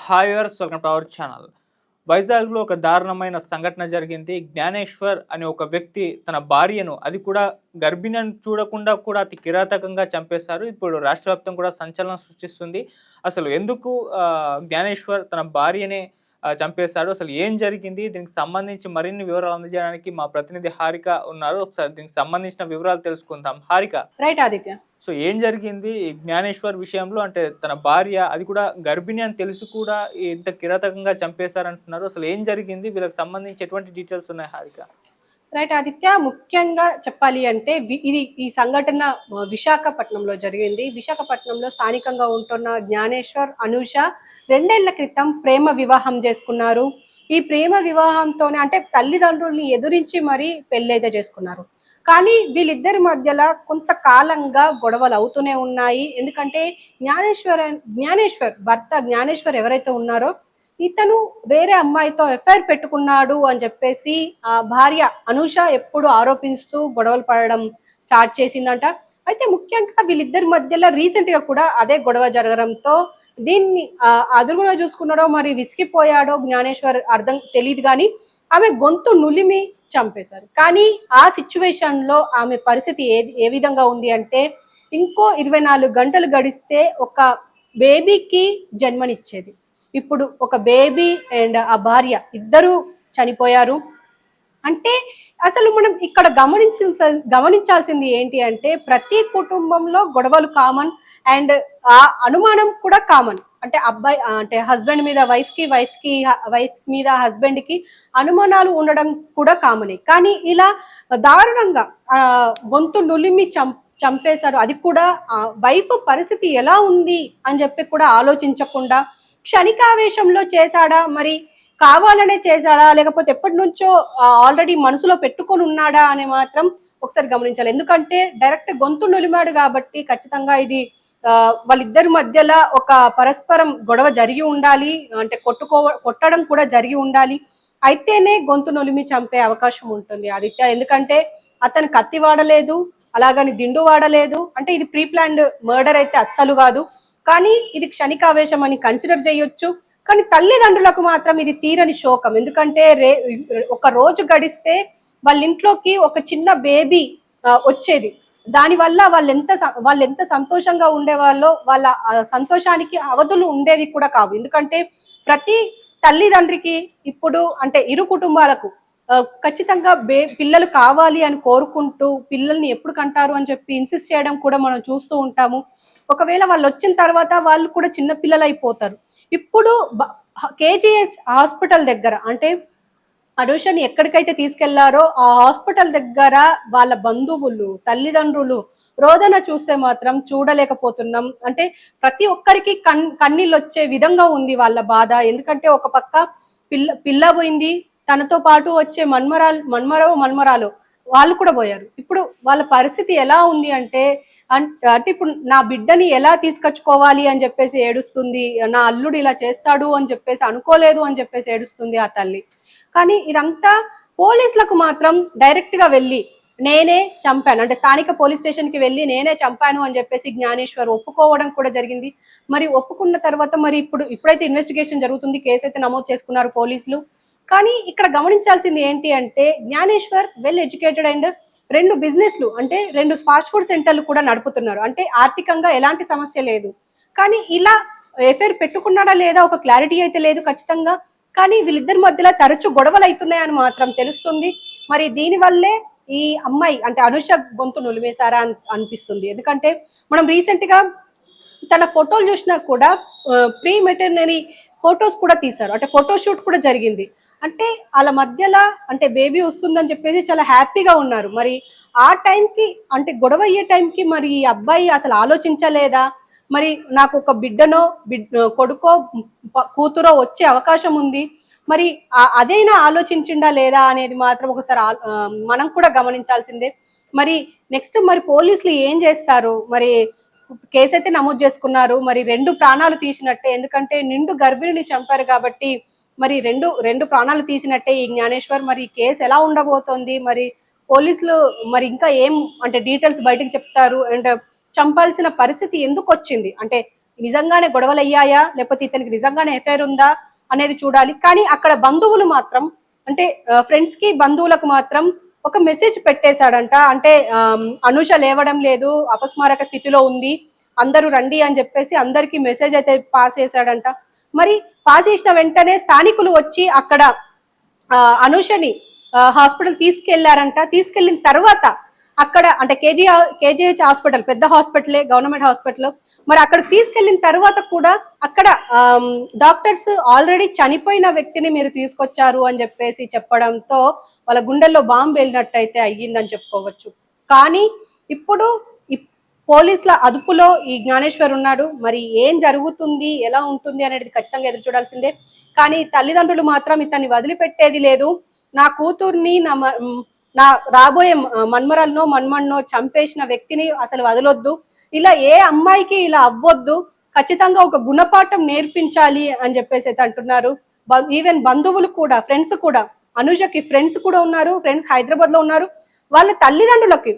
Hi viewers, welcome to our channel. వైజాగ్లో ఒక దారుణమైన సంఘటన జరిగింది. జ్ఞానేశ్వర్ అనే ఒక వ్యక్తి తన భార్యను, అది కూడా గర్భిణి అని చూడకుండా కూడా అతి కిరాతకంగా చంపేశారు. ఇప్పుడు రాష్ట్ర వ్యాప్తంగా కూడా సంచలనం సృష్టిస్తుంది. అసలు ఎందుకు జ్ఞానేశ్వర్ తన భార్యనే చంపేశాడు? అసలు ఏం జరిగింది? దీనికి సంబంధించి మరిన్ని వివరాలు అందజేయడానికి మా ప్రతినిధి హారిక ఉన్నారు. ఒకసారి దీనికి సంబంధించిన వివరాలు తెలుసుకుందాం. హారిక, రైట్ ఆదిత్య. సో ఏం జరిగింది ఈ జ్ఞానేశ్వర్ విషయంలో? అంటే తన భార్య, అది కూడా గర్భిణి అని తెలిసి కూడా ఇంత కిరాతకంగా చంపేశారంటున్నారు. అసలు ఏం జరిగింది? వీళ్ళకి సంబంధించి ఎటువంటి డీటెయిల్స్ ఉన్నాయి హారిక? రైట్ ఆదిత్య, ముఖ్యంగా చెప్పాలి అంటే ఈ సంఘటన విశాఖపట్నంలో జరిగింది. విశాఖపట్నంలో స్థానికంగా ఉంటున్న జ్ఞానేశ్వర్, అనూష 2 ఏళ్ల క్రితం ప్రేమ వివాహం చేసుకున్నారు. ఈ ప్రేమ వివాహంతోనే అంటే తల్లిదండ్రుల్ని ఎదురించి మరీ పెళ్ళైతే చేసుకున్నారు. కానీ వీళ్ళిద్దరి మధ్యలో కొంతకాలంగా గొడవలు అవుతూనే ఉన్నాయి. ఎందుకంటే జ్ఞానేశ్వర్ భర్త జ్ఞానేశ్వర్ ఎవరైతే ఉన్నారో ఇతను వేరే అమ్మాయితో ఎఫ్ఐఆర్ పెట్టుకున్నాడు అని చెప్పేసి ఆ భార్య అనూష ఎప్పుడు ఆరోపిస్తూ గొడవలు పడడం స్టార్ట్ చేసిందంట. అయితే ముఖ్యంగా వీళ్ళిద్దరి మధ్యలో రీసెంట్ గా కూడా అదే గొడవ జరగడంతో దీన్ని అదురుగున చూసుకున్నాడో మరి విసిగిపోయాడో జ్ఞానేశ్వర్ అర్థం తెలియదు, కానీ ఆమె గొంతు నులిమి చంపేశారు. కానీ ఆ సిచ్యువేషన్ లో ఆమె పరిస్థితి ఏ విధంగా ఉంది అంటే, ఇంకో 24 గంటలు గడిస్తే ఒక బేబీకి జన్మనిచ్చేది. ఇప్పుడు ఒక బేబీ అండ్ ఆ భార్య ఇద్దరు చనిపోయారు. అంటే అసలు మనం ఇక్కడ గమనించాల్సింది ఏంటి అంటే, ప్రతి కుటుంబంలో గొడవలు కామన్ అండ్ ఆ అనుమానం కూడా కామన్. అంటే అబ్బాయి అంటే హస్బెండ్ మీద వైఫ్ కి వైఫ్ మీద హస్బెండ్ కి అనుమానాలు ఉండడం కూడా కామనే. కానీ ఇలా దారుణంగా గొంతు నులిమి చంపేశాడు. అది కూడా వైఫ్ పరిస్థితి ఎలా ఉంది అని చెప్పి కూడా ఆలోచించకుండా క్షణికావేశంలో చేశాడా, మరి కావాలనే చేశాడా, లేకపోతే ఎప్పటి నుంచో ఆల్రెడీ మనసులో పెట్టుకొని ఉన్నాడా అని మాత్రం ఒకసారి గమనించాలి. ఎందుకంటే డైరెక్ట్ గొంతు నులిమాడు కాబట్టి ఖచ్చితంగా ఇది వాళ్ళిద్దరి మధ్యలో ఒక పరస్పరం గొడవ జరిగి ఉండాలి, అంటే కొట్టడం కూడా జరిగి ఉండాలి. అయితేనే గొంతు నులిమి చంపే అవకాశం ఉంటుంది ఆదిత్య. ఎందుకంటే అతను కత్తి వాడలేదు, అలాగని దిండు వాడలేదు. అంటే ఇది ప్రీ ప్లాన్డ్ మర్డర్ అయితే అస్సలు కాదు. కానీ ఇది క్షణికావేశం అని కన్సిడర్ చేయొచ్చు. కానీ తల్లిదండ్రులకు మాత్రం ఇది తీరని శోకం. ఎందుకంటే ఒక రోజు గడిస్తే వాళ్ళ ఇంట్లోకి ఒక చిన్న బేబీ వచ్చేది. దానివల్ల వాళ్ళు ఎంత సంతోషంగా ఉండేవాళ్ళో, వాళ్ళ సంతోషానికి అవధులు ఉండేవి కూడా కావు. ఎందుకంటే ప్రతి తల్లిదండ్రికి ఇప్పుడు అంటే ఇరు కుటుంబాలకు ఖచ్చితంగా పిల్లలు కావాలి అని కోరుకుంటూ పిల్లల్ని ఎప్పుడు కంటారు అని చెప్పి ఇన్సిస్ట్ చేయడం కూడా మనం చూస్తూ ఉంటాము. ఒకవేళ వాళ్ళు వచ్చిన తర్వాత వాళ్ళు కూడా చిన్న పిల్లలు అయిపోతారు. ఇప్పుడు కేజీహెచ్ హాస్పిటల్ దగ్గర అంటే అనూషని ఎక్కడికైతే తీసుకెళ్లారో ఆ హాస్పిటల్ దగ్గర వాళ్ళ బంధువులు, తల్లిదండ్రులు రోదన చూస్తే మాత్రం చూడలేకపోతున్నాం. అంటే ప్రతి ఒక్కరికి కన్నీళ్ళు వచ్చే విధంగా ఉంది వాళ్ళ బాధ. ఎందుకంటే ఒక పక్క పిల్ల పోయింది, తనతో పాటు వచ్చే మన్మరాలు వాళ్ళు కూడా పోయారు. ఇప్పుడు వాళ్ళ పరిస్థితి ఎలా ఉంది అంటే ఇప్పుడు నా బిడ్డని ఎలా తీసుకొచ్చుకోవాలి అని చెప్పేసి ఏడుస్తుంది. నా అల్లుడు ఇలా చేస్తాడు అని చెప్పేసి అనుకోలేదు అని చెప్పేసి ఏడుస్తుంది ఆ తల్లి. కానీ ఇదంతా పోలీసులకు మాత్రం డైరెక్ట్ గా వెళ్ళి నేనే చంపాను అంటే స్థానిక పోలీస్ స్టేషన్ కి వెళ్ళి నేనే చంపాను అని చెప్పేసి జ్ఞానేశ్వర్ ఒప్పుకోవడం కూడా జరిగింది. మరి ఒప్పుకున్న తర్వాత మరి ఇప్పుడైతే ఇన్వెస్టిగేషన్ జరుగుతుంది, కేసు అయితే నమోదు చేసుకున్నారు పోలీసులు. కానీ ఇక్కడ గమనించాల్సింది ఏంటి అంటే, జ్ఞానేశ్వర్ వెల్ ఎడ్యుకేటెడ్ అండ్ 2 బిజినెస్లు అంటే 2 ఫాస్ట్ ఫుడ్ సెంటర్లు కూడా నడుపుతున్నారు. అంటే ఆర్థికంగా ఎలాంటి సమస్య లేదు. కానీ ఇలా ఎఫ్ఐఆర్ పెట్టుకున్నాడా లేదా ఒక క్లారిటీ అయితే లేదు ఖచ్చితంగా. కానీ వీళ్ళిద్దరి మధ్యలో తరచూ గొడవలు అవుతున్నాయని మాత్రం తెలుస్తుంది. మరి దీనివల్లే ఈ అమ్మాయి అంటే అనూష గొంతు నులిమేశారా అనిపిస్తుంది. ఎందుకంటే మనం రీసెంట్ గా తన ఫోటోలు చూసినా కూడా ప్రీ మెటర్నరీ ఫొటోస్ కూడా తీశారు. అంటే ఫోటోషూట్ కూడా జరిగింది. అంటే వాళ్ళ మధ్యలో అంటే బేబీ వస్తుందని చెప్పేసి చాలా హ్యాపీగా ఉన్నారు. మరి ఆ టైంకి అంటే గొడవ అయ్యే టైంకి మరి ఈ అబ్బాయి అసలు ఆలోచించలేదా, మరి నాకు ఒక కొడుకో కూతురో వచ్చే అవకాశం ఉంది, మరి అదైనా ఆలోచించిండా లేదా అనేది మాత్రం ఒకసారి మనం కూడా గమనించాల్సిందే. మరి నెక్స్ట్ మరి పోలీసులు ఏం చేస్తారు? మరి కేసు అయితే నమోదు చేసుకున్నారు. మరి 2 ప్రాణాలు తీసినట్టే. ఎందుకంటే నిండు గర్భిణిని చంపారు కాబట్టి మరి రెండు ప్రాణాలు తీసినట్టే ఈ జ్ఞానేశ్వర్. మరి కేసు ఎలా ఉండబోతోంది, మరి పోలీసులు మరి ఇంకా ఏం అంటే డీటెయిల్స్ బయటకు చెప్తారు, అండ్ చంపాల్సిన పరిస్థితి ఎందుకు వచ్చింది, అంటే నిజంగానే గొడవలు అయ్యాయా లేకపోతే ఇతనికి నిజంగానే ఎఫైర్ ఉందా అనేది చూడాలి. కానీ అక్కడ బంధువులు మాత్రం అంటే ఫ్రెండ్స్ కి బంధువులకు మాత్రం ఒక మెసేజ్ పెట్టేశాడంట. అంటే అనూష లేవడం లేదు, అపస్మారక స్థితిలో ఉంది, అందరూ రండి అని చెప్పేసి అందరికి మెసేజ్ అయితే పాస్ చేశాడంట. మరి పాస్ చేసిన వెంటనే స్థానికులు వచ్చి అక్కడ అనూషని హాస్పిటల్ తీసుకెళ్లారంట. తీసుకెళ్లిన తర్వాత అక్కడ అంటే కేజీహెచ్ హాస్పిటల్ పెద్ద హాస్పిటలే, గవర్నమెంట్ హాస్పిటల్. మరి అక్కడ తీసుకెళ్లిన తర్వాత కూడా అక్కడ డాక్టర్స్ ఆల్రెడీ చనిపోయిన వ్యక్తిని మీరు తీసుకొచ్చారు అని చెప్పేసి చెప్పడంతో వాళ్ళ గుండెల్లో బాంబు వెళ్ళినట్టయితే అయ్యిందని చెప్పుకోవచ్చు. కానీ ఇప్పుడు పోలీసుల అదుపులో ఈ జ్ఞానేశ్వర్ ఉన్నాడు. మరి ఏం జరుగుతుంది, ఎలా ఉంటుంది అనేది ఖచ్చితంగా ఎదురు చూడాల్సిందే. కానీ తల్లిదండ్రులు మాత్రం ఇతన్ని వదిలిపెట్టేది లేదు. నా కూతుర్ని నా రాబోయే మన్మరాలనో మన్మన్నో చంపేసిన వ్యక్తిని అసలు వదలొద్దు, ఇలా ఏ అమ్మాయికి ఇలా అవ్వొద్దు, ఖచ్చితంగా ఒక గుణపాఠం నేర్పించాలి అని చెప్పేసి అయితే అంటున్నారు. ఈవెన్ బంధువులు కూడా, ఫ్రెండ్స్ కూడా, అనుషకి ఫ్రెండ్స్ కూడా ఉన్నారు, ఫ్రెండ్స్ హైదరాబాద్ లో ఉన్నారు. వాళ్ళ తల్లిదండ్రులకి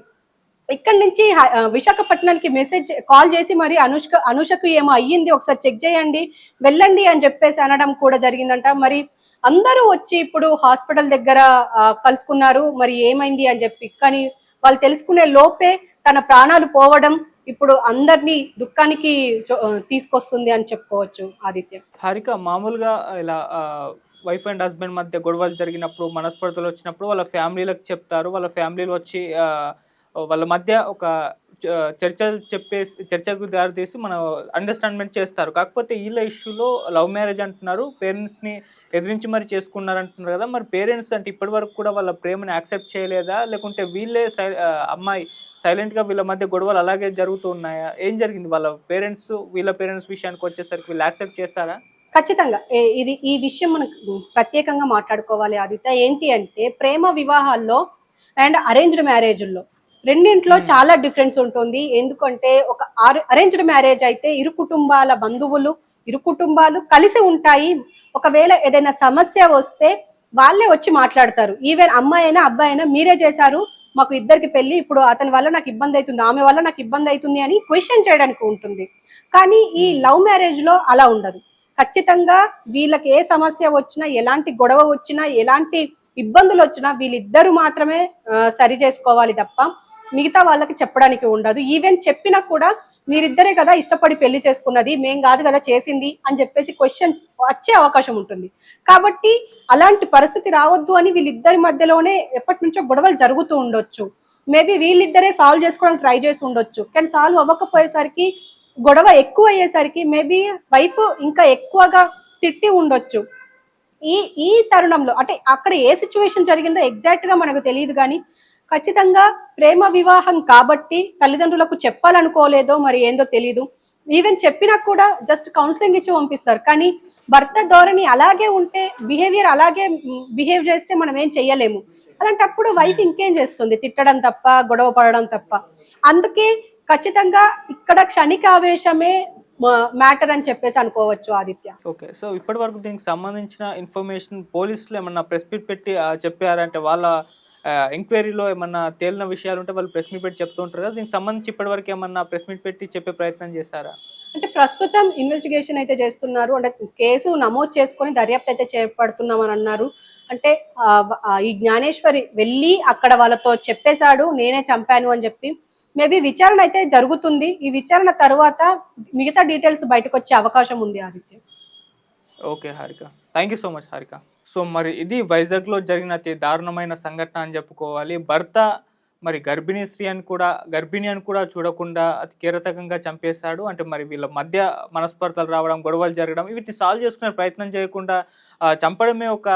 ఇక్కడి నుంచి విశాఖపట్నానికి కాల్ చేసి మరి అనుషకు ఏమో అయ్యింది, ఒకసారి చెక్ చేయండి, వెళ్ళండి అని చెప్పేసి అనడం కూడా జరిగిందంట. మరి అందరూ వచ్చి ఇప్పుడు హాస్పిటల్ దగ్గర కలుసుకున్నారు మరి ఏమైంది అని చెప్పి. కానీ వాళ్ళు తెలుసుకునే లోపే తన ప్రాణాలు పోవడం ఇప్పుడు అందరినీ దుఃఖానికి తీసుకొస్తుంది అని చెప్పుకోవచ్చు ఆదిత్య. హారిక, మామూలుగా ఇలా వైఫ్ అండ్ హస్బెండ్ మధ్య గొడవలు జరిగినప్పుడు, మనస్పర్ధలు వచ్చినప్పుడు వాళ్ళ ఫ్యామిలీలకు చెప్తారు. వాళ్ళ ఫ్యామిలీలు వచ్చి వాళ్ళ మధ్య ఒక చర్చకు దారితీసి మనం అండర్స్టాండ్మెంట్ చేస్తారు. కాకపోతే వీళ్ళ ఇష్యూలో లవ్ మ్యారేజ్ అంటున్నారు, పేరెంట్స్ని ఎదిరించి మరి చేసుకున్నారు అంటున్నారు కదా. మరి పేరెంట్స్ అంటే ఇప్పటి వరకు కూడా వాళ్ళ ప్రేమని యాక్సెప్ట్ చేయలేదా, లేకుంటే వీళ్ళే అమ్మాయి సైలెంట్గా వీళ్ళ మధ్య గొడవలు అలాగే జరుగుతూ ఉన్నాయా? ఏం జరిగింది? వాళ్ళ పేరెంట్స్ వీళ్ళ పేరెంట్స్ విషయానికి వచ్చేసరికి వీళ్ళు యాక్సెప్ట్ చేస్తారా? ఖచ్చితంగా ఈ విషయం మనకు ప్రత్యేకంగా మాట్లాడుకోవాలి ఆదిత్య. ఏంటి అంటే ప్రేమ వివాహాల్లో అండ్ అరేంజ్డ్ మ్యారేజ్ల్లో రెండింట్లో చాలా డిఫరెన్స్ ఉంటుంది. ఎందుకంటే ఒక అరేంజ్డ్ మ్యారేజ్ అయితే ఇరు కుటుంబాల బంధువులు, ఇరు కుటుంబాలు కలిసి ఉంటాయి. ఒకవేళ ఏదైనా సమస్య వస్తే వాళ్ళే వచ్చి మాట్లాడతారు. ఈవెన్ అమ్మాయి అయినా అబ్బాయి అయినా మీరే చేశారు మాకు ఇద్దరికి పెళ్లి, ఇప్పుడు అతని వల్ల నాకు ఇబ్బంది అవుతుంది, ఆమె వల్ల నాకు ఇబ్బంది అవుతుంది అని క్వశ్చన్ చేయడానికి ఉంటుంది. కానీ ఈ లవ్ మ్యారేజ్ లో అలా ఉండదు. ఖచ్చితంగా వీళ్ళకి ఏ సమస్య వచ్చినా, ఎలాంటి గొడవ వచ్చినా, ఎలాంటి ఇబ్బందులు వచ్చినా వీళ్ళిద్దరు మాత్రమే సరి చేసుకోవాలి తప్ప మిగతా వాళ్ళకి చెప్పడానికి ఉండదు. ఈవెన్ చెప్పినా కూడా మీరిద్దరే కదా ఇష్టపడి పెళ్లి చేసుకున్నది, మేం కాదు కదా చేసింది అని చెప్పేసి క్వశ్చన్ వచ్చే అవకాశం ఉంటుంది. కాబట్టి అలాంటి పరిస్థితి రావద్దు అని వీళ్ళిద్దరి మధ్యలోనే ఎప్పటి నుంచో గొడవలు జరుగుతూ ఉండొచ్చు. మేబీ వీళ్ళిద్దరే సాల్వ్ చేసుకోవడానికి ట్రై చేసి ఉండొచ్చు. కానీ సాల్వ్ అవ్వకపోయేసరికి, గొడవ ఎక్కువ అయ్యేసరికి మేబీ వైఫ్ ఇంకా ఎక్కువగా తిట్టి ఉండొచ్చు. ఈ తరుణంలో అంటే అక్కడ ఏ సిచ్యువేషన్ జరిగిందో ఎగ్జాక్ట్ గా మనకు తెలియదు. కానీ ఖచ్చితంగా ప్రేమ వివాహం కాబట్టి తల్లిదండ్రులకు చెప్పాలనుకోలేదో మరి ఏందో తెలియదు. ఈవెన్ చెప్పినా కూడా జస్ట్ కౌన్సిలింగ్ ఇచ్చి పంపిస్తారు. కానీ భర్త ధోరణి అలాగే ఉంటే, బిహేవియర్ అలాగే బిహేవ్ చేస్తే మనం ఏం చెయ్యలేము. అలాంటప్పుడు వైఫ్ ఇంకేం చేస్తుంది, తిట్టడం తప్ప, గొడవ పడడం తప్ప. అందుకే ఖచ్చితంగా ఇక్కడ క్షణిక ఆవేశమే మ్యాటర్ అని చెప్పేసి అనుకోవచ్చు ఆదిత్య. ఓకే, సో ఇప్పటి వరకు దీనికి సంబంధించిన ఇన్ఫర్మేషన్ పోలీసులు ఏమన్నా ప్రెస్ మీట్ పెట్టి చెప్పారంటే, వాళ్ళ ఎంక్వైరీలో ఏమన్నా తేలిన విషయాలు ఉంటే వాళ్ళు ప్రెస్ మీట్ పెట్టి చెప్తూ ఉంటారు కదా. దీనికి సంబంధించి ఇప్పటి వరకు ఏమన్నా ప్రెస్ మీట్ పెట్టి చెప్పే ప్రయత్నం చేశారా? అంటే ప్రస్తుతం ఇన్వెస్టిగేషన్ అయితే చేస్తున్నారు. అంటే కేసు నమోదు చేసుకొని దర్యాప్తు అయితే చేపడుతున్నామని అన్నారు. అంటే ఈ జ్ఞానేశ్వరి వెళ్ళి అక్కడ వాళ్ళతో చెప్పేశాడు నేనే చంపాను అని చెప్పి. మేబీ విచారణ అయితే జరుగుతుంది. ఈ విచారణ తర్వాత మిగతా డీటెయిల్స్ బయటకు వచ్చే అవకాశం ఉంది Aditya. Okay Harika, thank you so much Harika. So మరి ఇది వైజాగ్లో జరిగిన అతి దారుణమైన సంఘటన అని చెప్పుకోవాలి. భర్త మరి గర్భిణి అని కూడా చూడకుండా అతి కీలకంగా చంపేశాడు. అంటే మరి వీళ్ళ మధ్య మనస్పర్ధలు రావడం, గొడవలు జరగడం, వీటిని సాల్వ్ చేసుకునే ప్రయత్నం చేయకుండా చంపడమే ఒక